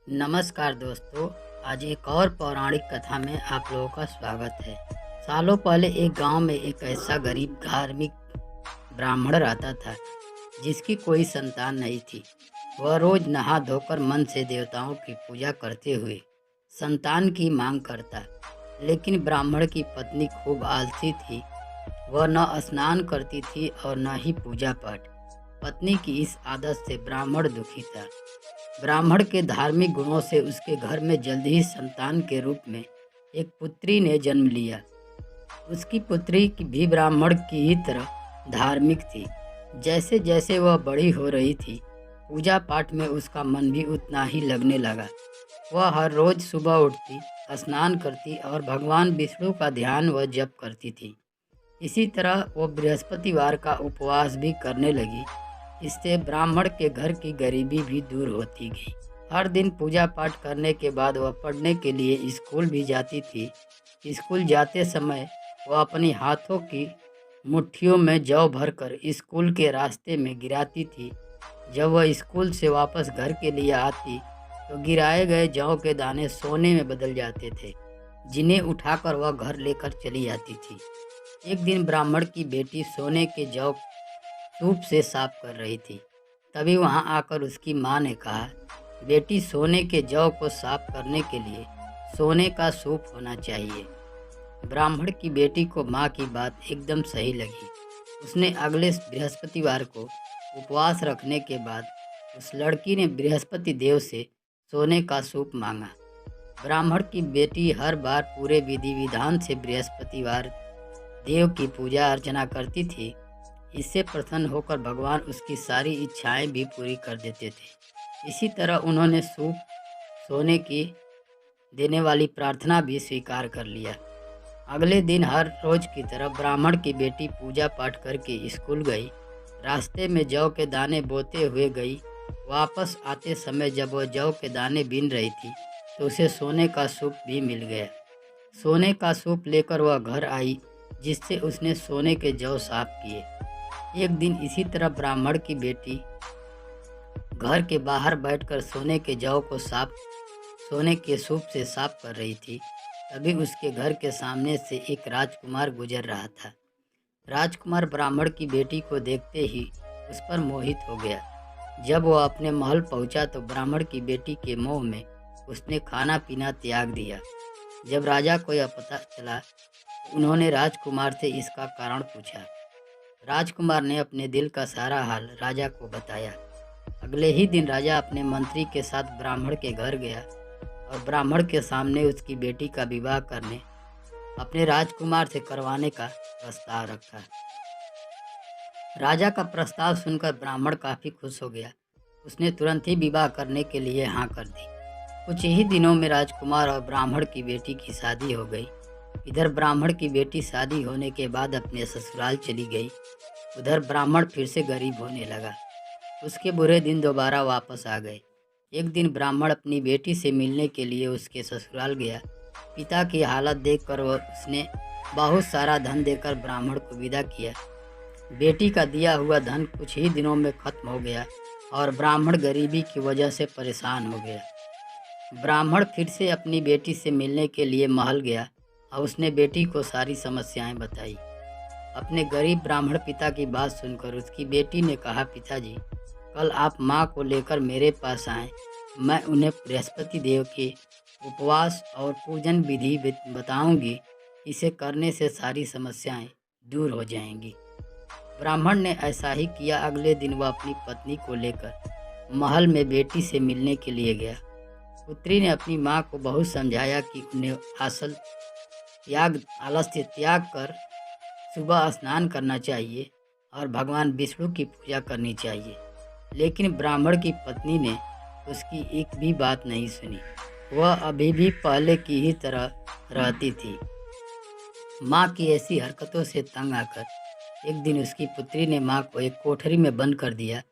नमस्कार दोस्तों। आज एक और पौराणिक कथा में आप लोगों का स्वागत है। सालों पहले एक गांव में एक ऐसा गरीब धार्मिक ब्राह्मण रहता था जिसकी कोई संतान नहीं थी। वह रोज नहा धोकर मन से देवताओं की पूजा करते हुए संतान की मांग करता, लेकिन ब्राह्मण की पत्नी खूब आलसी थी। वह न स्नान करती थी और न ही पूजा पाठ। पत्नी की इस आदत से ब्राह्मण दुखी था। ब्राह्मण के धार्मिक गुणों से उसके घर में जल्द ही संतान के रूप में एक पुत्री ने जन्म लिया। उसकी पुत्री भी ब्राह्मण की ही तरह धार्मिक थी। जैसे जैसे वह बड़ी हो रही थी, पूजा पाठ में उसका मन भी उतना ही लगने लगा। वह हर रोज सुबह उठती, स्नान करती और भगवान विष्णु का ध्यान व जप करती थी। इसी तरह वो बृहस्पतिवार का उपवास भी करने लगी। इससे ब्राह्मण के घर की गरीबी भी दूर होती गई। हर दिन पूजा पाठ करने के बाद वह पढ़ने के लिए स्कूल भी जाती थी। स्कूल जाते समय वह अपनी हाथों की मुट्ठियों में जौ भरकर स्कूल के रास्ते में गिराती थी। जब वह स्कूल से वापस घर के लिए आती तो गिराए गए जौ के दाने सोने में बदल जाते थे, जिन्हें उठाकर वह घर लेकर चली आती थी। एक दिन ब्राह्मण की बेटी सोने के जौ सूप से साफ कर रही थी। तभी वहां आकर उसकी माँ ने कहा, बेटी, सोने के जौ को साफ करने के लिए सोने का सूप होना चाहिए। ब्राह्मण की बेटी को माँ की बात एकदम सही लगी। उसने अगले बृहस्पतिवार को उपवास रखने के बाद उस लड़की ने बृहस्पति देव से सोने का सूप मांगा। ब्राह्मण की बेटी हर बार पूरे विधि विधान से बृहस्पतिवार देव की पूजा अर्चना करती थी। इससे प्रसन्न होकर भगवान उसकी सारी इच्छाएं भी पूरी कर देते थे। इसी तरह उन्होंने सूप सोने की देने वाली प्रार्थना भी स्वीकार कर लिया। अगले दिन हर रोज की तरह ब्राह्मण की बेटी पूजा पाठ करके स्कूल गई। रास्ते में जौ के दाने बोते हुए गई। वापस आते समय जब वह जौ के दाने बीन रही थी तो उसे सोने का सूप भी मिल गया। सोने का सूप लेकर वह घर आई, जिससे उसने सोने के जौ साफ किए। एक दिन इसी तरह ब्राह्मण की बेटी घर के बाहर बैठकर सोने के जौ को सोने के सूप से साफ कर रही थी। तभी उसके घर के सामने से एक राजकुमार गुजर रहा था। राजकुमार ब्राह्मण की बेटी को देखते ही उस पर मोहित हो गया। जब वह अपने महल पहुंचा तो ब्राह्मण की बेटी के मोह में उसने खाना पीना त्याग दिया। जब राजा को यह पता चला तो उन्होंने राजकुमार से इसका कारण पूछा। राजकुमार ने अपने दिल का सारा हाल राजा को बताया। अगले ही दिन राजा अपने मंत्री के साथ ब्राह्मण के घर गया और ब्राह्मण के सामने उसकी बेटी का विवाह करने अपने राजकुमार से करवाने का प्रस्ताव रखा। राजा का प्रस्ताव सुनकर ब्राह्मण काफी खुश हो गया। उसने तुरंत ही विवाह करने के लिए हाँ कर दी। कुछ ही दिनों में राजकुमार और ब्राह्मण की बेटी की शादी हो गई। इधर ब्राह्मण की बेटी शादी होने के बाद अपने ससुराल चली गई। उधर ब्राह्मण फिर से गरीब होने लगा। उसके बुरे दिन दोबारा वापस आ गए। एक दिन ब्राह्मण अपनी बेटी से मिलने के लिए उसके ससुराल गया। पिता की हालत देखकर उसने बहुत सारा धन देकर ब्राह्मण को विदा किया। बेटी का दिया हुआ धन कुछ ही दिनों में खत्म हो गया और ब्राह्मण गरीबी की वजह से परेशान हो गया। ब्राह्मण फिर से अपनी बेटी से मिलने के लिए महल गया और उसने बेटी को सारी समस्याएं बताई। अपने गरीब ब्राह्मण पिता की बात सुनकर उसकी बेटी ने कहा, पिताजी, कल आप माँ को लेकर मेरे पास आएं। मैं उन्हें बृहस्पति देव के उपवास और पूजन विधि बताऊंगी। इसे करने से सारी समस्याएं दूर हो जाएंगी। ब्राह्मण ने ऐसा ही किया। अगले दिन वह अपनी पत्नी को लेकर महल में बेटी से मिलने के लिए गया। पुत्री ने अपनी माँ को बहुत समझाया कि उन्हें आलस्य त्याग कर सुबह स्नान करना चाहिए और भगवान विष्णु की पूजा करनी चाहिए। लेकिन ब्राह्मण की पत्नी ने उसकी एक भी बात नहीं सुनी। वह अभी भी पहले की ही तरह रहती थी। माँ की ऐसी हरकतों से तंग आकर एक दिन उसकी पुत्री ने माँ को एक कोठरी में बंद कर दिया।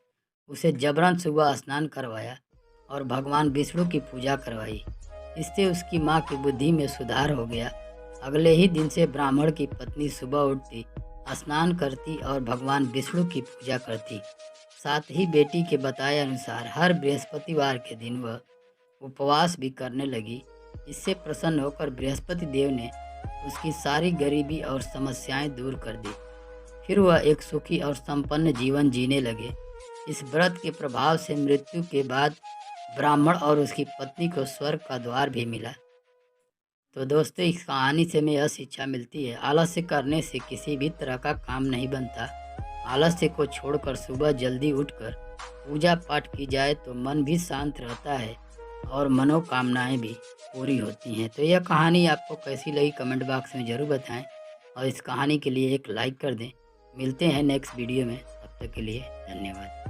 उसे जबरन सुबह स्नान करवाया और भगवान विष्णु की पूजा करवाई। इससे उसकी माँ की बुद्धि में सुधार हो गया। अगले ही दिन से ब्राह्मण की पत्नी सुबह उठती, स्नान करती और भगवान विष्णु की पूजा करती। साथ ही बेटी के बताए अनुसार हर बृहस्पतिवार के दिन वह उपवास भी करने लगी। इससे प्रसन्न होकर बृहस्पति देव ने उसकी सारी गरीबी और समस्याएं दूर कर दी। फिर वह एक सुखी और संपन्न जीवन जीने लगे। इस व्रत के प्रभाव से मृत्यु के बाद ब्राह्मण और उसकी पत्नी को स्वर्ग का द्वार भी मिला। तो दोस्तों, इस कहानी से हमें यह शिक्षा मिलती है, आलस्य करने से किसी भी तरह का काम नहीं बनता। आलस्य को छोड़कर सुबह जल्दी उठकर पूजा पाठ की जाए तो मन भी शांत रहता है और मनोकामनाएं भी पूरी होती हैं। तो यह कहानी आपको कैसी लगी कमेंट बॉक्स में ज़रूर बताएं और इस कहानी के लिए एक लाइक कर दें। मिलते हैं नेक्स्ट वीडियो में, तब तक के लिए धन्यवाद।